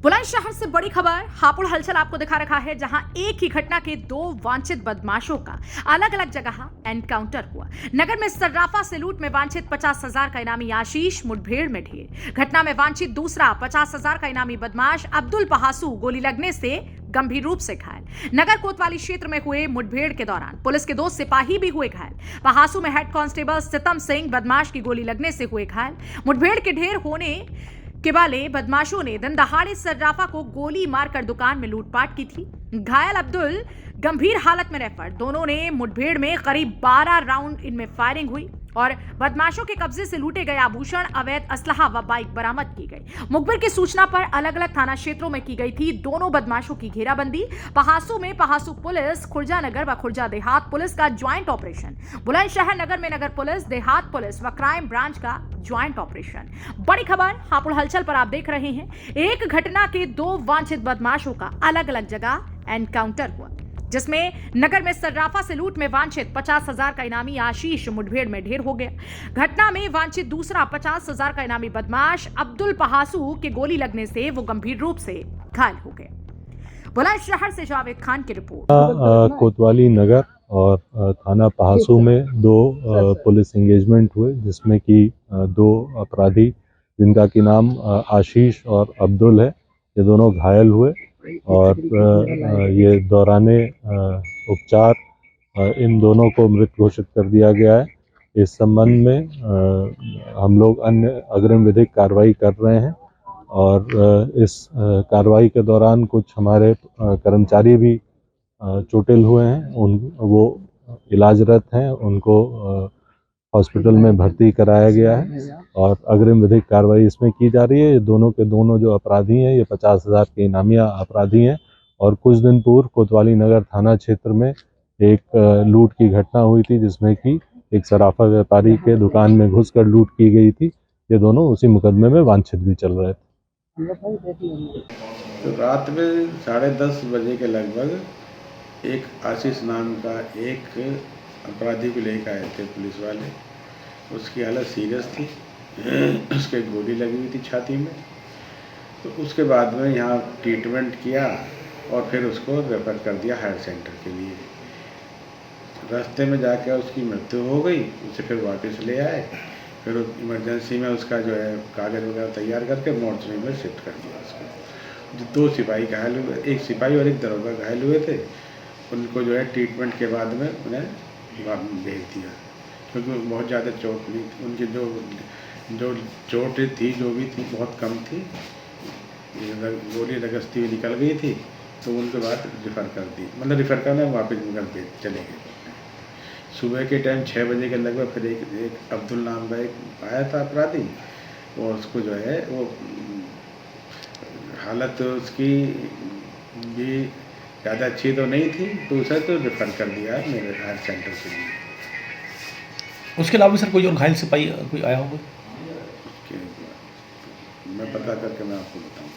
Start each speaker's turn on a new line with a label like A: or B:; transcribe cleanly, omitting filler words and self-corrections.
A: बुलंदशहर से बड़ी खबर हापुड़ हलचल आपको दिखा रखा है, जहां एक ही घटना के दो वांछित बदमाशों का अलग अलग जगह एनकाउंटर हुआ। नगर में सर्राफा से लूट में वांछित 50,000 का इनामी आशीष मुठभेड़ में ढेर। घटना में वांछित दूसरा 50,000 का इनामी बदमाश अब्दुल पहासू गोली लगने से गंभीर रूप से घायल। नगर कोतवाली क्षेत्र में हुए मुठभेड़ के दौरान पुलिस के 2 सिपाही भी हुए घायल। पहासू में हेड कांस्टेबल सितम सिंह बदमाश की गोली लगने से हुए घायल। मुठभेड़ के ढेर होने के वाले बदमाशों ने दिन दहाड़े सर्राफा को गोली मारकर दुकान में लूटपाट की थी। घायल अब्दुल गंभीर हालत में रेफर। दोनों ने मुठभेड़ में करीब 12 राउंड इनमें फायरिंग हुई और बदमाशों के कब्जे से लूटे गए आभूषण, अवैध असलहा व बाइक बरामद की गई। मुखबिर की सूचना पर अलग अलग थाना क्षेत्रों में की गई थी दोनों बदमाशों की घेराबंदी। पहासू में पहासू पुलिस, खुर्जा नगर व खुर्जा देहात पुलिस का ज्वाइंट ऑपरेशन। बुलंदशहर नगर में नगर पुलिस, देहात पुलिस व क्राइम ब्रांच का ज्वाइंट ऑपरेशन। बड़ी खबर हापुड़ हलचल पर आप देख रहे हैं। एक घटना के 2 वांछित बदमाशों का अलग अलग जगह एनकाउंटर हुआ, जिसमें नगर में सर्राफा से लूट में वांछित 50,000 का इनामी आशीष मुठभेड़ में ढेर हो गया। घटना में वांछित दूसरा 50,000 का इनामी बदमाश अब्दुल पहासू के गोली लगने से वो गंभीर रूप से घायल हो गए। बुलंदशहर से जावेद खान की रिपोर्ट।
B: कोतवाली नगर और थाना पहासू में 2 पुलिस एंगेजमेंट हुए, जिसमें कि 2 अपराधी जिनका कि नाम आशीष और अब्दुल है, ये दोनों घायल हुए और ये दौराने उपचार इन दोनों को मृत घोषित कर दिया गया है। इस संबंध में हम लोग अन्य अग्रिम विधिक कार्रवाई कर रहे हैं और इस कार्रवाई के दौरान कुछ हमारे कर्मचारी भी चोटिल हुए हैं। वो इलाजरत हैं, उनको हॉस्पिटल में भर्ती कराया गया है और अग्रिम विधिक कार्रवाई इसमें की जा रही है। ये दोनों के दोनों जो अपराधी हैं, ये 50,000 के इनामिया अपराधी हैं और कुछ दिन पूर्व कोतवाली नगर थाना क्षेत्र में एक लूट की घटना हुई थी, जिसमें कि एक सराफा व्यापारी के दुकान में घुसकर लूट की गई थी। ये दोनों उसी मुकदमे में वांछित भी चल रहे थे।
C: तो रात में 10:30 बजे के लगभग एक आशीष नाम का एक अपराधी को लेकर आए थे पुलिस वाले। उसकी हालत सीरियस थी, उसके गोली लगी हुई थी छाती में। तो उसके बाद में यहाँ ट्रीटमेंट किया और फिर उसको रेफर कर दिया हायर सेंटर के लिए। रास्ते में जाकर उसकी मृत्यु हो गई। उसे फिर वापस ले आए, फिर इमरजेंसी में उसका जो है कागज़ वगैरह तैयार करके मोर्चरी में शिफ्ट कर दिया उसको। जो 2 सिपाही घायल हुए, एक सिपाही और एक दरोगा घायल हुए थे, उनको जो है ट्रीटमेंट के बाद में उन्हें भेज दिया, क्योंकि बहुत ज़्यादा चोट नहीं थी। उनकी जो चोट थी, जो भी थी, बहुत कम थी। गोली लगस्ती हुई निकल गई थी, तो उनके बाद रिफ़र कर दी, मतलब रिफ़र करना वापस निकल चले गए। सुबह के टाइम 6 बजे के लगभग फिर एक अब्दुल नाम का एक आया था अपराधी, और उसको जो है वो हालत उसकी भी ज़्यादा अच्छी तो नहीं थी, तो उसे तो रेफर कर दिया मेरे हायर सेंटर के लिए।
D: उसके अलावा सर कोई और घायल सिपाही कोई आया होगा?
C: मैं पता करके मैं आपको बताऊँ।